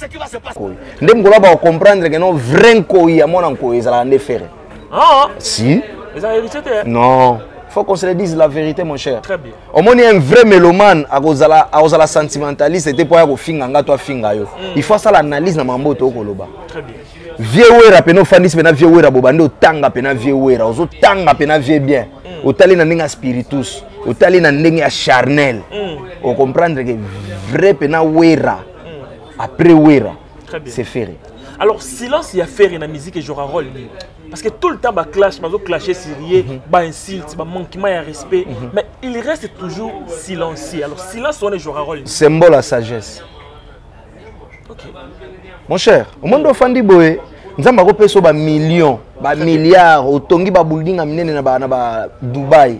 ce qui va se passer. Ndem kola ba comprendre que non vrai koi ya mona ko ezala ndé faire. Ah si. Les héritiers. Non. Faut qu'on se le dise la vérité, mon cher. Très bien. Au moins, il y a un vrai mélomane à cause la sentimentaliste. C'était pour aller finga ngato finga yo. Il faut ça l'analyse na mambo to koloba. Très bien. Vieux wera peno fandis pena vieux wera bobande otanga pena vieux wera. Ozo tanga pena vieux bien. Otali na ndenge spiritus. Otali na ndenge charnel. On comprendre que vrai pena wera. Après wera. C'est ferré. Alors silence il y a faire une musique et jouera rôle. Parce que tout le temps, bah clash, bah clasher sérieux, bah insulte, bah manquement de respect, mais il reste toujours silencieux. Alors silence on est jouera rôle. Symbole à sagesse. Ok. Mon cher, au monde de Fandi Boé, nous avons repéré sur des millions, des milliards, au Tongi ba building à Mine na Dubaï.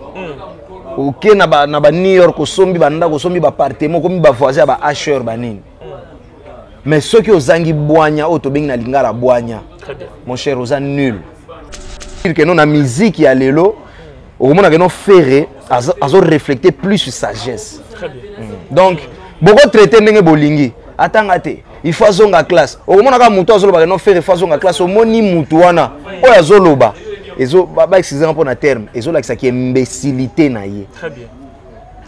Ok na New York, au sombi banda, au sombi ba appartement, comme ba voisin ba Asher banin. Mais ceux qui ont zangi boanya, au tobing na lingara boanya. Mon cher, aux nul. Que non la musique y a l'élo, au moment que non ferré, à refléter plus sur sagesse. Très bien. Donc, beaucoup traiter n'engue bolingi. Attends, il faut zonga classe. Au moment que muto azolo ba non ferré faut zonga classe. Au moni mutuana, o azolo ba. Ezo baba excusez-moi pour na terme. Ezo là que ça qui est imbécilité na yé. Très bien.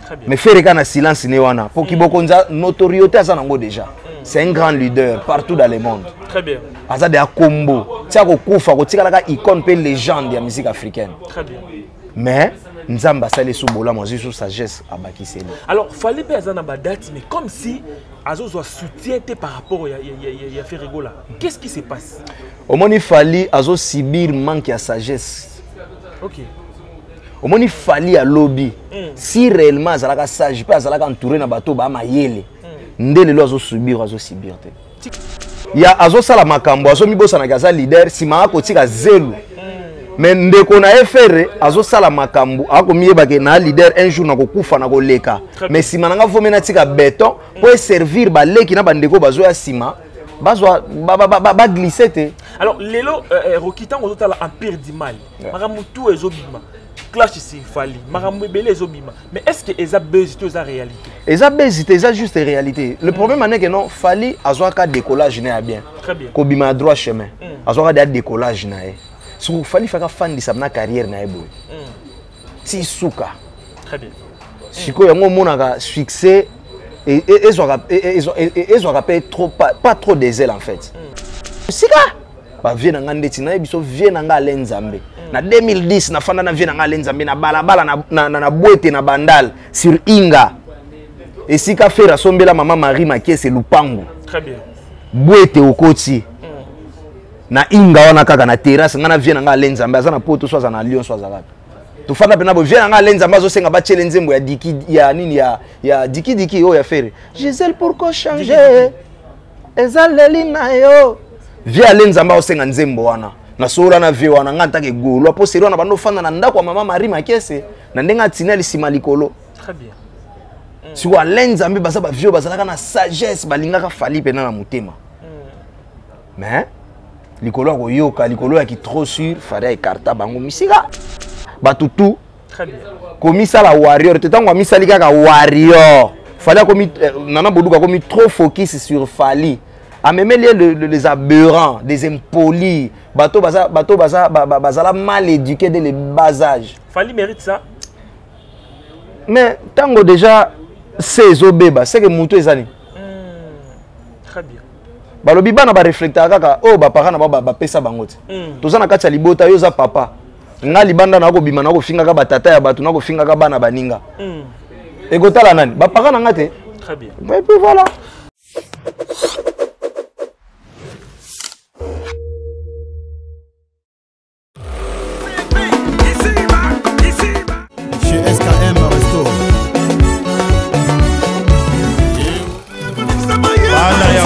Très bien. Mais ferré kana silence ne wana. Pour qui beaucoup notoriété ça nango déjà. C'est un grand leader partout dans le monde. Très bien. Aza de combo. Tia ko kufa ko tika la icône pe légende de la musique africaine. Très bien. Mais nzamba sale sous bola moi sous sagesse abakiseli. Alors fallait pas azana ba date mais comme si azo soit soutien par rapport à faire rigola. Qu'est-ce qui se passe? Au moins il fallait azo subir manque de sagesse. OK. Au moins il fallait à lobby. Si réellement azalaka sage pas azalaka entouré na bateau ba mayele. Ndele lo azo subir te. Ya azo sala makambo azo mibosa na gaza leader sima ko tika zelu. Mais ndeko na efere azo sala makambo ako miyeba ke na leader un jour na ko kufa na ko leka. Mais sima na nga vomena tika béton pour servir ba leki na bandeko bazo ya sima bazo ba glisser te. Alors lelo Rokitan ko tala empire du mal. Maramu tout ezobima. Clash ici fali. Maramu belé ezobima. Mais est-ce que eza buzz to eza réalité? Eza buzz eza juste réalité. Le problème est que non fali azo ka décollage na bien. Très bien. Ko bima droit chemin. Azo ka décollage na e. So fali faka fan di sa carrière na e boy. Si suka. Très bien. Siko yango monaka succès et ils ont trop pas trop des ailes en fait. Sika ba vie na ngandeti na biso vie na nga lenzambe. Na 2010 na fanda na vie na nga lenzambe na balabala na boete na bandal sur Inga. Et sika fera sombela maman Marie Makese Lupango. Très bien. Boete okoti. Na Inga wana kaka na terrasse nga na vie na nga lenzambe azana poto so azana Lyon so azaka. Tu fanda pena bo vie na nga lenzambe zo senga ba challenge mbo ya diki ya nini ya diki o ya fere. Gisèle pourquoi changer? Ezaleli na yo. Via lenzamba osenga nzembo wana na sola na vie wana nganta ke golo apo sero na bando fanda na ndako mama Marie Makese na ndenga tineli sima likolo. Très bien. Si wa lenzambe basa ba vieux bazalaka na sagesse balingaka fali pena na mutema. Mais likolo ko yoka likolo ya ki trop sûr fallait écarter bango misika batutu. Très bien. Komisa la warrior tetango misali kaka warrior fallait komi nana boduka komi trop focus sur Fali. À même les aberrants, des impolis, bateau bazala mal éduqué dès le bas âge. Fali mérite ça. Mais tango déjà c'est obéba, c'est que moutou ezani. Très bien. Balobi bana ba réflecteur kaka oh ba parana ba pesa bangote. Toza na kati ya libota yoza papa. Nga libanda na ko bima na ko finga ka batata ya batu na ko finga ka bana baninga. Egotala nani? Ba parana ngate. Très bien. Et puis voilà.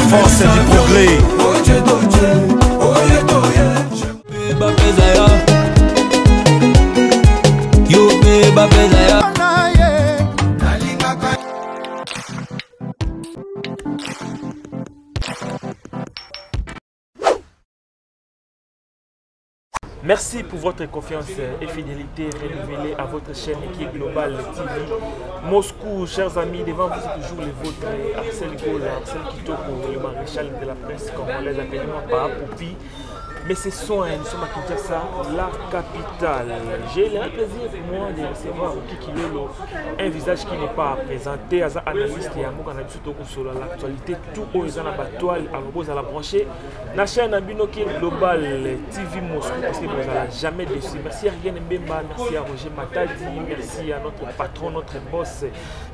Force du progrès. Merci pour votre confiance et fidélité renouvelée à votre chaîne qui est Global TV. Moscou, chers amis, devant vous c'est toujours les vôtres. Arsène Gola, Arsène Kitoko, le maréchal de la presse congolaise, appelez-moi Papa Poupi. Mais ce sont, nous sommes à Kinshasa, la capitale. J'ai le plaisir pour moi de recevoir Kiki Lolo, un visage qui n'est pas présenté, à analyste et à moi sur l'actualité, tout aux toile à l'opposé à la branchée. La chaîne Abinoki Global TV Moscou, parce que vous n'allez jamais dessus. Merci à Rien Mbemba, merci à Roger Matadi, merci à notre patron, notre boss,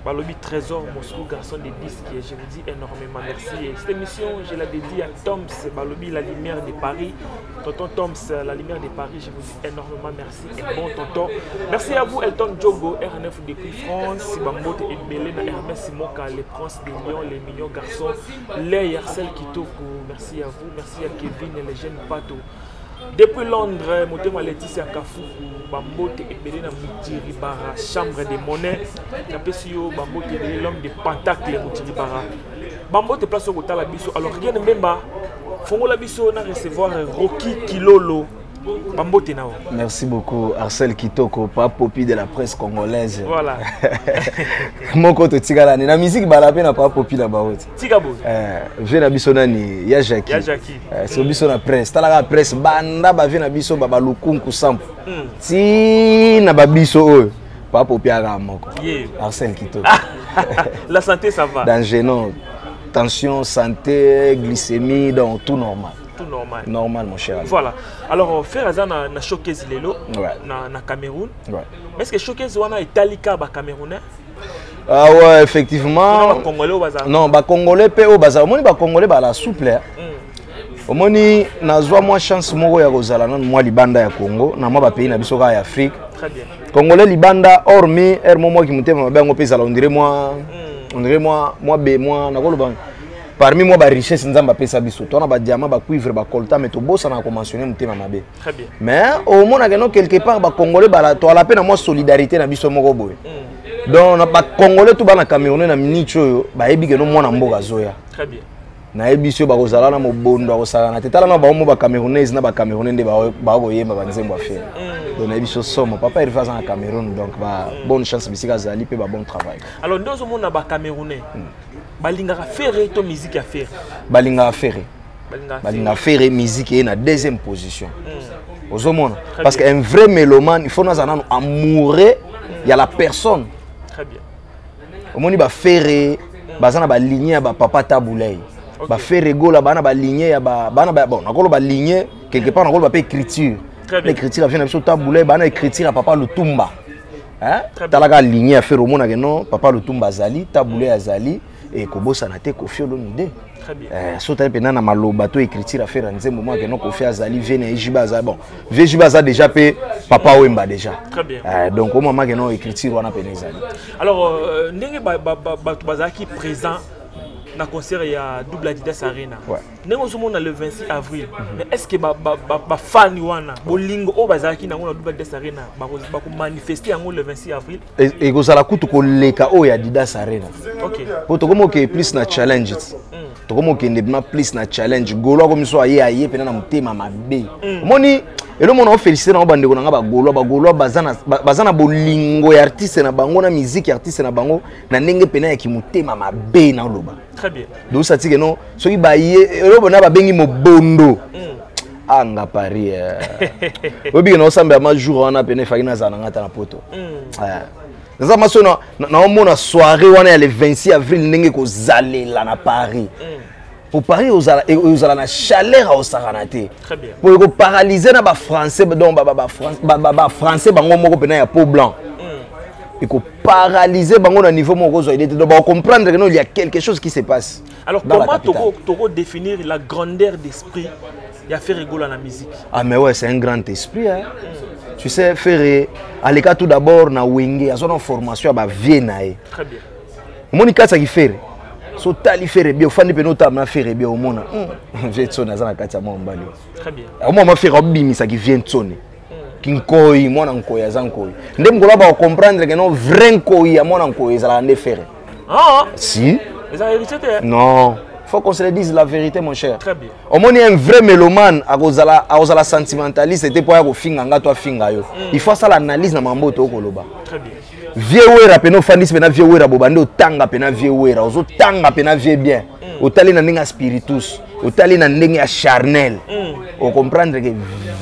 Balobi Trésor Moscou, garçon des disques. Je vous dis énormément merci. Et cette émission, je la dédie à Toms, Balobi, la lumière de Paris. Tonton Toms, la lumière de Paris, je vous dis énormément merci et bon tonton. Merci à vous Elton Djogo, R9 depuis France, Bambote et Belena, Hermès Simoka, les princes des lions, les mignons garçons, les Yarsel Kitoko, merci à vous, merci à Kevin et les jeunes Pato. Depuis Londres, Motema Laetitia Kafuku, Bambote et Belena Moutiribara, chambre des monnaies, Capesio, Bambote et l'homme de Pentacle Moutiribara. Bambote place au Kota la Bisso, alors rien ne même pas. Fongo la biso na recevoir Rocky Kilolo. Bambote nao. Merci beaucoup Arsène Kitoko, Papa Popi de la presse congolaise. Voilà. Mon côté tigala na musique balape na Papa Popi la baote. Tigabo. Je na biso nani ya Jackie. Ya Jackie. C'est biso na presse. Tala la presse banda ba vi na biso baba lukunku sample. Ti na ba biso oyo. Papa Popi aga moko. Arsène Kitoko. La santé ça va. Danger non. Tension, santé, glycémie, donc tout normal. Tout normal. Normal, mon cher. Voilà. Alors, faire ça na showcase lelo, na Cameroun. Ouais. Mais est-ce que showcase wana italika ba Camerounais? Ah ouais, effectivement. Congolais au bazar. Non, ba Congolais pe au bazar. Moni ba Congolais ba la souple. Omoni nazwa moi chance moko ya kozala na moi libanda ya Congo, na moi ba pays na biso ka ya Afrique. Très bien. Congolais libanda hormis momo ki mutema mabengo pe zala on dirait moi nakoloba parmi moi ba richesse nzamba pesa biso to na ba diamant ba cuivre ba coltan mais to bossa na ko mentionner mutema mabe. Très bien. Mais au moins na quelque part ba Congolais ba to ala pe na moi solidarité na biso moko boy. Donc na ba Congolais tout ba na Camerounais na minicho yo ba yebi ke no mwana mboka zoya. Très bien. Na ebisio ba kozala na mobondo akosala na tetala na ba mo ba Camerounais na ba Camerounais nde ba ko yemba ba nzembo affaire. Donc na ebisio somo papa il va en Cameroun donc ba bonne chance bisika zali pe ba bon travail. Alors ndozo mona ba Camerounais balinga faire to musique à faire. Balinga faire musique est na deuxième position. Ozomona parce qu'un vrai mélomane il faut nous en amoureux il y a la personne. Très bien. Omoni ba faire bazana ba lignée ba papa Taboulay. Ba faire gola bana ba lignée ya ba bana ba bon nakolo ba lignée quelque part nakolo ba pe écriture. L'écriture vient sur Taboulay bana écriture à papa Lutumba. Hein? Talaga lignée à faire au mona que non papa Lutumba Zali, Taboulay Azali et Kobosa na te Kofi Olomide. Très bien. Sauter pena na maloba to écriture à faire nzembo moi que non Kofi Azali vene Jibaza bon. Jibaza déjà pe papa Wemba déjà. Très bien. Donc au moment que non écriture wana penezali. Alors ndenge ba bazaki présent na concert ya Double Adidas Arena. Nengo somo na le 26 avril. Mais est-ce que ba fan wana bolingo o bazaki na Double Adidas Arena ba ko manifester yango le 26 avril? Et kozala kutu ko leka o ya Adidas Arena. OK. Po to komo ke plus na challenge. To komo ke ndebma plus na challenge. Golo ko miso aye pena na mutema mabe. Moni elo mona o féliciter na bandeko na ba golo bazana bolingo ya artiste na bango na musique ya artiste na bango na ndenge pena ya kimutema mabe na loba. Très bien. Donc ça dit que non, ceux qui baillent, eux na ba bengi mobondo. Anga Paris. Obi que non semble ma jour on a peine fa ina zana ngata na poto. Nous ma sona na mona soirée on est le 26 avril ndenge ko zalela na Paris. Pour Paris aux ala na chaleur au saranate. Très bien. Pour ko paralyser na ba français donc ba français bango moko pena ya peau blanc. Et qu'on paralyser bango na niveau moko zo il donc comprendre que non il y a quelque chose qui se passe. Alors comment Toko définir la grandeur d'esprit il y a fait rigoler la musique? Ah mais ouais, c'est un grand esprit hein. Tu sais faire aller tout d'abord na wenge à son formation ba viennae. Très bien. Monica ça qui fait so tali faire bien fandi penota na faire bien au mona. J'ai tsona za na kati ya mbali. Très bien. Au moment ma faire obimi ça qui vient tsone. Kinkoi mwana nkoya zankoi nde mkola ba comprendre que non vrai nkoya mwana nkoya za la ne faire. Ah si les héritiers non faut qu'on se le dise la vérité, mon cher. Très bien. Au moins, un vrai mélomane, à cause de la sentimentaliste, c'était pour aller au finga, toi finga yo. Il faut ça l'analyse dans mambo to koloba. Très bien. Vieux wera peno fandis pena vieux wera bobando tanga pena vieux wera, ozo tanga pena vieux bien. Otali na ndenge spiritus, otali na ndenge charnel. On comprendre que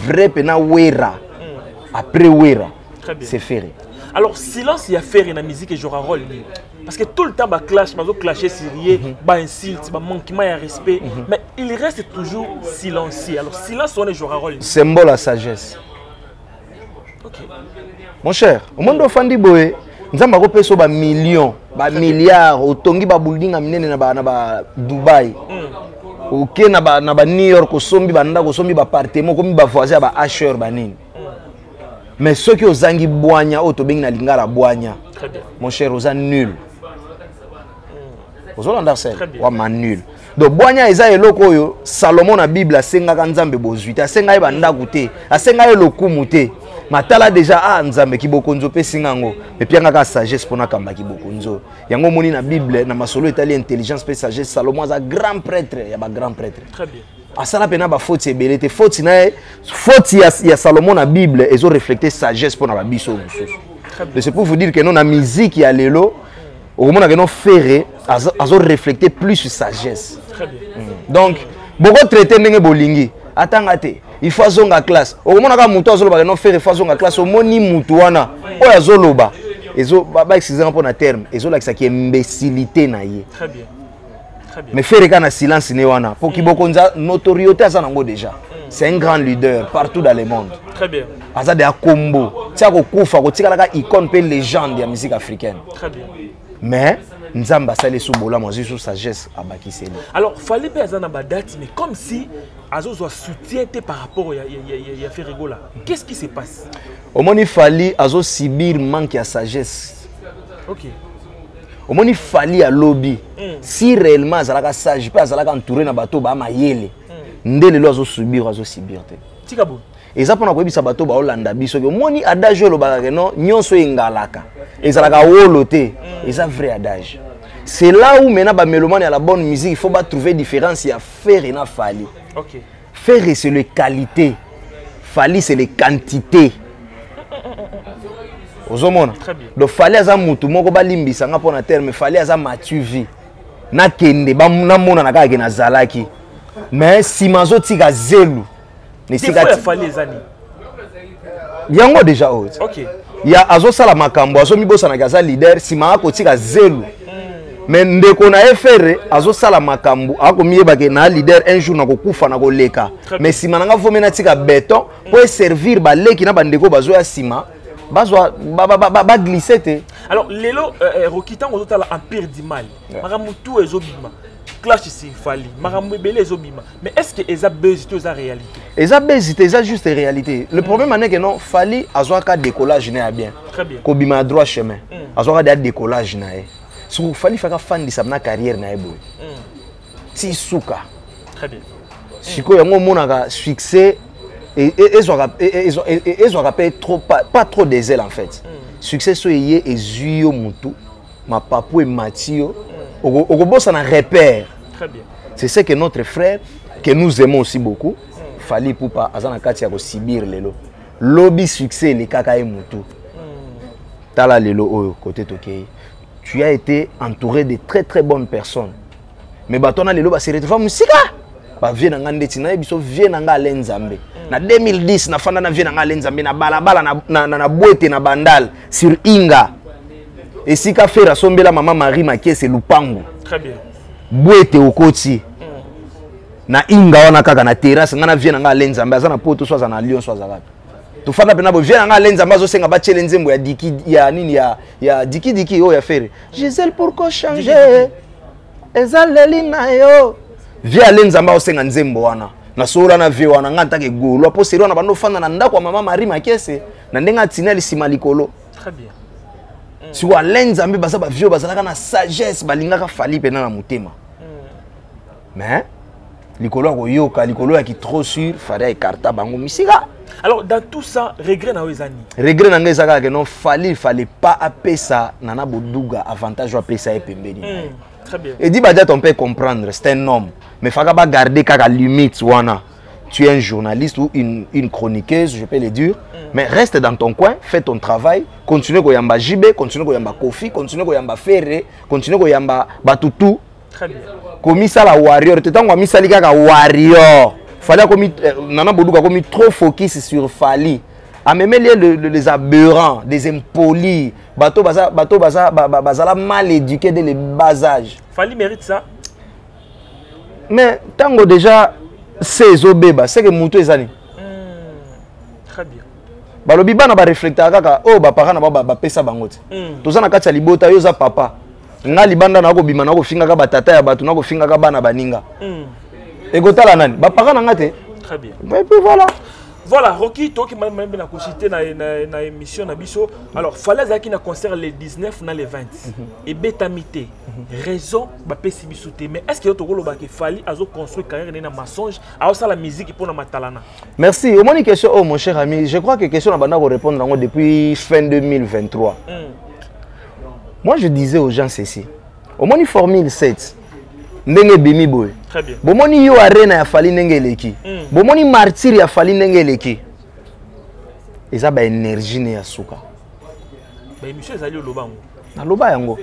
vrai pena wera après wera. C'est ferré. Alors silence il y a faire dans la musique et jouera rôle. Parce que tout le temps, bah clash, bah clasher sérieux, bah insulte, bah manquement de respect, mais il reste toujours silencieux. Alors silence on est jouera rôle. Symbole à sagesse. Ok. Mon cher, au monde offandi boé, nous avons repéré ba millions, ba milliards, autongi ba building aminene na ba Dubaï. Ok na ba New York, osombi ba ndako, osombi ba appartement, comme ba voisin ba Asher ba nini. Mais ceux qui ont zangi boanya, autobing na lingala boanya. Mon cher, vous êtes nul. Vous êtes nul. Donc, boanya eza eloko yo Salomon na Bible asenga ka nzambe bozwi ta asenga yeba ndaku te asenga ye lokumu te matala déjà nzambe ki bokonzo pe singango et puis ngaka sagesse pona kamba ki bokonzo yango moni na Bible na masolo etali intelligence pe sagesse Salomon za grand prêtre ya ba grand prêtre. Très bien. Asala pena ba faute ebelete faute na faute ya Salomon na Bible ezo refléter sagesse pona ba biso mususu. C'est pour vous dire que non la musique ya lelo au moment que non ferré azo refléter plus sur sagesse. Très bien. Donc beaucoup traiter ndenge bolingi atanga te il faut zonga classe au moment ka muto azolo ba non ferré faut zonga classe au moni mutu wana o azoloba ezo ba excusez pour na terme ezo la qui imbécilité na ye. Très bien. Très bien. Mais ferré kana silence ne wana pour ki bokonza notoriété ça nango déjà. C'est un grand leader partout dans le monde. Très bien. Aza de combo tia ko kufa ko tika la icône pe légende de la musique africaine. Très bien. Mais Nzamba sale soubola moi sous sagesse abakiseli. Alors fallait pas azana ba date mais comme si azo zo soutien par rapport ya Ferrego là. Qu'est-ce qui se passe? Au moins il fallait azo subir manque à sagesse. OK. Au moins il fallait à lobby. Si réellement azalaka sage pas azalaka entouré na bato ba mayele. Ndele lo azo subir te. Tikabo. Eza pona koyebisa bato ba olanda biso ke moni adage lo bakake non nyonso engalaka ezalaka wolo te eza vrai adage. C'est là où maintenant ba mélomane à la bonne musique il faut pas trouver différence ya faire et na fali. OK. Faire c'est les qualités, fali c'est les quantités. Ozomona. Donc fali aza mutu moko ba limbisa nga pona terme fali aza matuvi. Na kende ba na mona na kaka na zalaki. Mais si mazo tika zelu ne sika fali ezani yango déjà haute. OK. Ya azo sala makambo azo mibosa na gaza leader si ma ko tika zelu. Mais ndeko na efere azo sala makambo ako miyeba ke na leader un jour na ko kufa na ko leka. Mais si mananga vomena tika béton pour servir ba leki na bandeko bazo ya sima bazo ba glisser te. Alors lelo Rokitan ozo la empire du mal. Maramutu ezobima. Clash ici fali marambo belé ezobima. Mais est-ce que eza bezito eza réalité? Eza bezito eza juste réalité. Le problème est que non fali azo ka décollage na bien. Très bien. Ko bima droit chemin. Azo ka décollage na e. So fali faka fan sa na carrière na e boy. Si suka. Très bien. Siko yango monaka succès et trop pas trop des ailes en fait. Succès so yé ezuyo mutu ma papu et Mathieu au boss on a repère. Très bien. C'est ce que notre frère que nous aimons aussi beaucoup fali pour pas azana kati ya ko sibir lelo lobby succès les kaka e mutu tala lelo oyo côté tokei tu as été entouré de très très bonnes personnes mais batona lelo ba se retrouver musika ba vie na ngande tina biso vie na nga lenzambe na 2010 na fanda na vie na nga lenzambe na balabala na boete na bandal sur Inga et si ka faire sombela maman Marie Makese Lupango. Très bien. Boete okoti na Inga wana kaka na terrasse ngana vie na nga lenzambe azana poto so azana Lyon so azaka to fanda pena bo vie na nga lenzambe zo senga ba challenge mbo ya diki ya nini ya diki o ya faire Gisèle pourquoi changer ezaleli na yo vie lenzamba o senga nzembo wana na sola na vie wana nganta ke golo apo sero na bando fanda na ndako mama Marie Makese na ndenga tineli simalikolo. Très bien. Si wa lenzambe basa ba vie bazalaka na sagesse balingaka fali pena na mutema. Mais likolo ko yoka likolo ya ki trop sûr fallait écarter bango misika. Alors dans tout ça regret na wezani. Regret na ngeza ka que non fallait pas apesa nana boduga avantage wa pesa e pembeni. Très bien. Et dit Badiat, on peut comprendre, c'est un homme. Mais il faut pas garder qu'à la limite, Wana. Tu es un journaliste ou une chroniqueuse, je peux le dire. Mais reste dans ton coin, fais ton travail, continue à yamba Jibé, continue à yamba Kofi, continue à yamba Ferré, continue à yamba Batutu. Très bien. Comme ça la warrior, tu t'en mis ça les gars warrior. Fallait comme Nana Boudouka comme trop focus sur Fali. À même les aberrants, des impolis, bateau bazala mal éduqué dès le bas âge. Fali mérite ça. Mais tango déjà c'est obéba, c'est que moutou ezani. Très bien. Balobi bana ba réflecteur kaka oh ba parana ba pesa bangote. Toza na kati ya libota yo za papa. Nga libanda na ko bima na ko finga ka batata ya batu na ko finga ka bana baninga. Egotala nani? Ba parana ngate. Très bien. Et puis voilà. Voilà, Rocky, toi qui m'as même cité dans l'émission Nabiso. Alors, fallait qu'il y ait un concert les 19 dans les 20. Et bétamité, raison, bah pessimisité. Mais est-ce qu'il y a autre chose qu'il fallait construire carrière dans le mensonge, à ça la musique pour la talana? Merci. Au moins une question, oh mon cher ami, je crois que la question va répondre depuis fin 2023. Moi, je disais aux gens ceci. Au moins une formule 7. Ndenge bimi boy. Très bien. Bomoni yo arena ya fali ndenge leki. Bomoni martyr ya fali ndenge leki. Eza ba énergie ne ya suka. Ba émission ezali lobango. Na loba yango.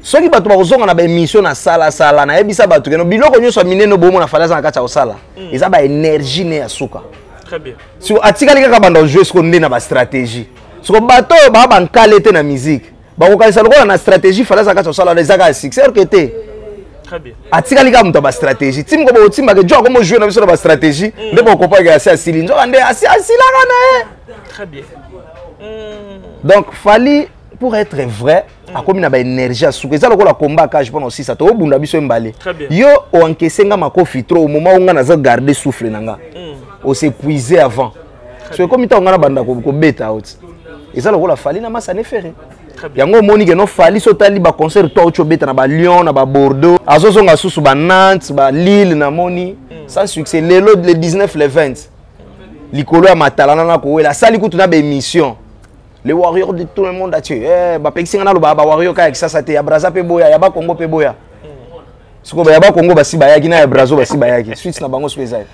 Soki bato ba kozonga na ba émission na sala na yebisa bato keno biloko nyoso mineno bomo na fala za na kati ya osala. Eza ba énergie ne ya suka. Très bien. Si atika lika ka banda jouer ce qu'on na ba stratégie. So bato ba bankalete na musique. Ba ko kalisa lokola na stratégie fala za kati ya osala les aka succès orqueté. Très bien. Atika lika muto ba stratégie. Tim ko bo timba ke jo ko mo jouer na biso na ba stratégie. Nde ko comprendre que c'est asili. Nzo ande asila kana. Très bien. Donc fali pour être vrai, a comme une énergie à souper. Ça le combat que je pense aussi ça. To bunda biso mbale. Yo o encaissé nga makofi trop au moment où on a garder souffle nanga. On s'est épuisé avant. So comme ita on a banda ko beta out. Et ça le fali na masa ne faire. Yango moni que no fali so tali ba concert to ocho beta na ba Lyon na ba Bordeaux. Azozo nga susu ba Nantes, ba Lille na moni. Sans succès le 19 le 20. Likolo ya matalana na ko la sali kutu na ba émission. Les warriors de tout le monde a tué. Ba pexinga na lo ba warrior ka ça te ya Braza pe boya, ya ba Congo pe boya. Siko ba ya ba Congo ba si bayaki na ya Brazo ba si bayaki. Suite na bango spécial.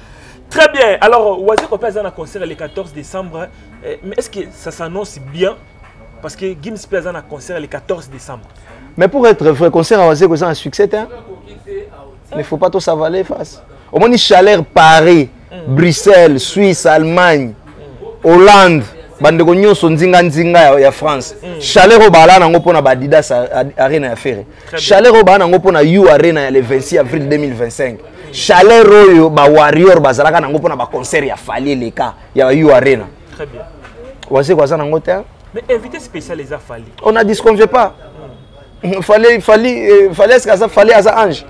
Très bien. Alors, Oazé Kopé a un concert le 14 décembre. Mais est-ce que ça s'annonce bien? Parce que Gims Pé a un concert le 14 décembre. Mais pour être vrai, concert à Oazé Kopé a un succès. Il ne faut pas tout s'avaler face. Au moins, chaleur Paris, Bruxelles, Suisse, Allemagne, Hollande. Bandeko nyonso nzinga ya France. Chaleur au bala nango pona Adidas Arena ya Ferré. Chaleur au bala nango pona You Arena ya le 26 avril 2025. Chaleur oyo ba warrior bazalaka nango pona ba concert ya Fali leka ya You Arena. Très bien. Wase kwa ça nango te. Mais invité spécial les a Fali. On a disconvient pas. Fallait asa ange.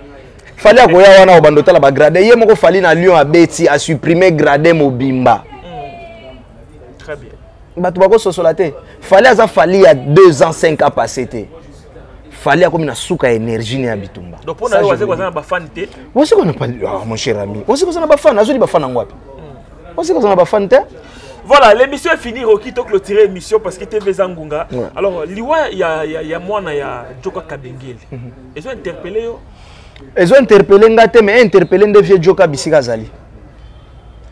Fallait akoya wana obandota la ba grade. Ye moko Fali na Lyon a beti a supprimer grade Mobimba. Très bien. Fallait avoir fallu il y a 2 ans, 5 ans passé. Fallait avoir une souka énergie ne habitumba. Donc pour nous, vous avez fan té. Vous savez qu'on a pas mon cher ami. Vous savez qu'on a pas fan, azuli ba fan ngwapi. Vous savez qu'on a pas fan té. Voilà, l'émission est finie, Rocky to clôturer l'émission parce que TV Zangunga. Alors, liwa il y a moi na ya Joka Kabengeli. Ils ont interpellé yo. Ils ont interpellé ngate mais interpellé de vieux Joka Bisika Zali.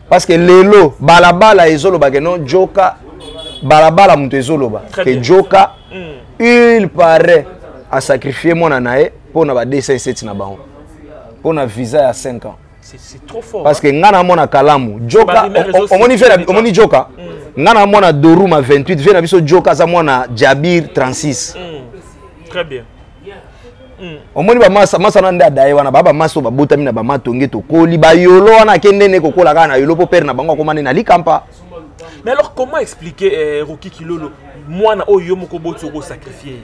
Parce que lelo balabala ezolo bageno Joka balabala mutu ezoloba que Joka il paraît à sacrifier mon anae pour na ba 207 na bango pour na visa ya 5 ans. C'est trop fort. Parce que ngana mona kalamu Joka omoni Joka ngana mona Doruma 28 vient na biso Joka za mona Jabir 36. Très bien. Omoni ba masa na nda dai wana baba maso ba botami na ba matonge to koli ba yolo wana kendene kokola kana yolo po père na bango komane na likampa. Mais alors, comment expliquer Rocky Kilolo, moi, je suis sacrifié?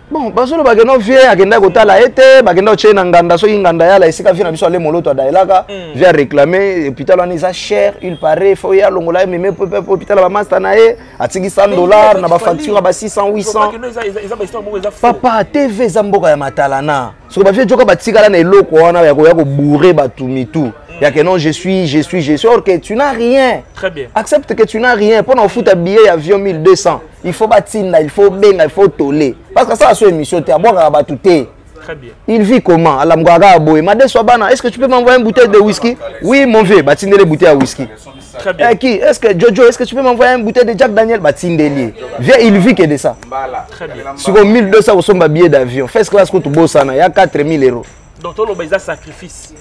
Bon, parce que bageno vie agenda kotala ete bageno chena nganda so inganda yala esika vient na biso ale moloto dailaka vient réclamer hôpital on isa cher il paraît faut ya longola même hôpital ba master na e atiki $100 na ba facture ba 600 800 papa TV zamboka ya matalana so ba vie joka batikala na eloko wana ya ko bourrer batumitu. Il y a que non, je suis. Or que tu n'as rien. Très bien. Accepte que tu n'as rien. Pour nous foutre un billet avion 1200. Il faut bâtir, il faut benga, il faut toller. Parce que ça, c'est une émission. Tu as boire à batouter. Très bien. Il vit comment? Est-ce que tu peux m'envoyer une bouteille de whisky? Oui, mon vieux, les bouteilles à whisky. Très bien. Est-ce que Jojo, est-ce que tu peux m'envoyer une bouteille de Jack Daniel? Viens, il vit que de ça. Très bien. Sur 1200 euros, un billet d'avion. First class, il y a 4000 euros. Donc, tu as un sacrifice.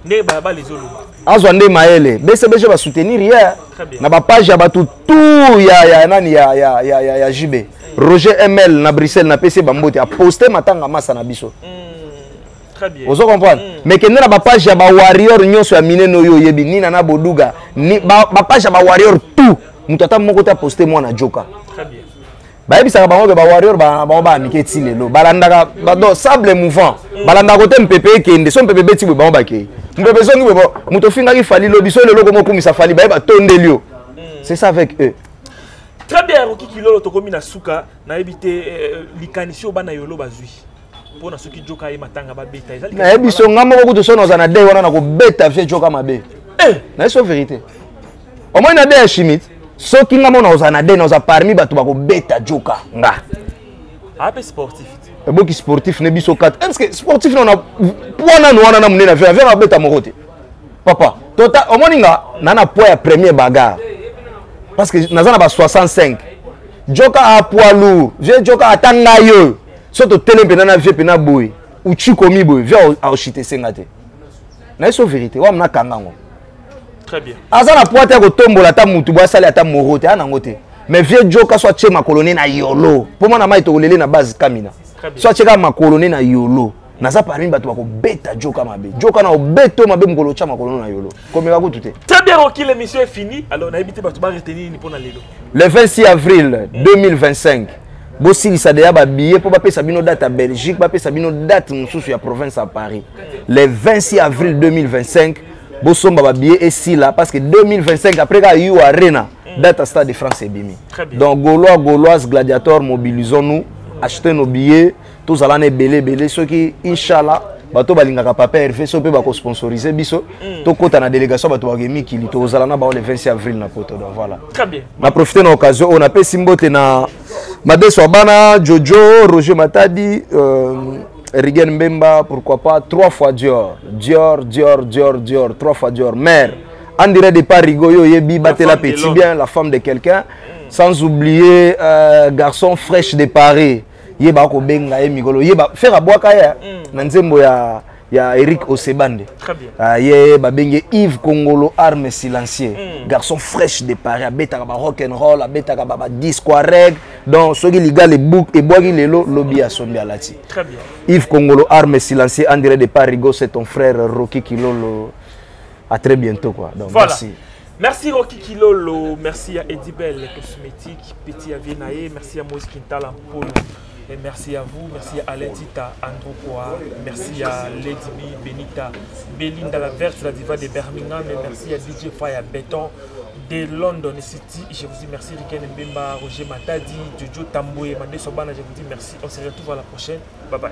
Ne baba les olo. Azwande maele. BCBG va soutenir hier. Na ba page ya batu tout ya nani ya JB. Roger ML na Bruxelles na PC Bambote a posté matanga masa na biso. Très bien. Vous comprenez? Mais que na ba page ya ba warrior nyonso ya mineno yo yebi ni na boduga ni ba page ya ba warrior tout. Mutata moko ta posté moi na joka. Très bien. Ba yebisaka bango ba warrior ba miketi lelo. Balandaka ba sable mouvant. Balanda côté MPP kende so MPP beti bango ba ke. Mpepe zongi bebo muto finga ki fali lobi so lelo komo kumisa fali ba ba tondelio. C'est ça avec eux. Très bien, Rocky Kilolo tokomi na suka na ebité likanisio bana yolo bazui. Pona soki joka e matanga ba beta ezali. Na ebiso ngamo ko to so na za na de wana na ko beta fe joka mabe. Na so vérité. Au moins na de chimite. Soki ngamo na za na de na za parmi batu ba ko beta joka nga. Ape sportif. Boki sportif ne biso 4. Est-ce que sportif na poana no wana na munena vers vers beta mokote. Papa, tota omoninga nana poids ya premier bagarre. Parce que nazana ba 65. Joka a poids lourd, vieux joka atanga yo. Soto telempe na vieux pena boy. Uchi komi boy, vieux a ochite sengate. Na so vérité, wa mna kangango. Très bien. Azana poids ta ko tombola ta mutu bo sala ta morote ana ngote. Mais vieux joka soit tche ma colonie na yolo. Pour moi na mai to olele na base kamina. Soit tcheka ma colonie na yolo. Naza parmi batu bako beta joka mabe. Joka na obeto mabe mkolo cha ma colonie na yolo. Comme va tout. Très bien, Rocky, l'émission est finie. Alors on a évité batu ba retenir ni pona lelo. Le 26 avril 2025. Bossi li sadea ba billet pour ba pesa bino date à Belgique, ba pesa bino date mususu ya province à Paris. Le 26 avril 2025, bosomba ba billet et si là parce que 2025 après ka yu arena date à Stade de France et Bimi. Donc Gaulois, Gauloises, gladiateurs, mobilisons-nous, achetez nos billets, tous allons belé ceux qui inchallah bato balingaka papa RV so pe ba ko sponsoriser biso to kota na délégation bato ba gemi kili to zalana ba le 26 avril na poto donc voilà. Très bien. Na profiter na occasion on a pe simbote na Madeso Bana, Jojo, Roger Matadi, Rigen Mbemba, pourquoi pas 3 fois Dior, 3 fois Dior, mère. On dirait des parigoyo yebi batela petit bien la femme de quelqu'un, sans oublier garçon fraîche de Paris. Yeba ko benga e migolo yeba faire a boaka ya na nzembo ya Eric Osebande. Très bien. Yeba benga Yves Kongolo arme silencieux. Garçon fraîche de Paris, abeta ba rock and roll, abeta ba disco reg. Donc soki liga le book et boagi lelo lobby a sombi alati. Très bien. Yves Kongolo arme silencieux en direct de Parigo, c'est ton frère Rocky Kilolo. À très bientôt quoi. Donc voilà. Merci. Merci Rocky Kilolo, merci à Edibel Cosmétique, Petit à Vienae, merci à Moïse Quintal Polo. Et merci à vous, merci à Alain Tita, Andropoa, merci à Lady B, Benita, Belinda la Verte, la diva de Birmingham, et merci à DJ Fire Béton de London City. Je vous dis merci Riken Mbemba, Roger Matadi, Jojo Tamboué, Mandé Sobana, je vous dis merci. On se retrouve à la prochaine. Bye bye.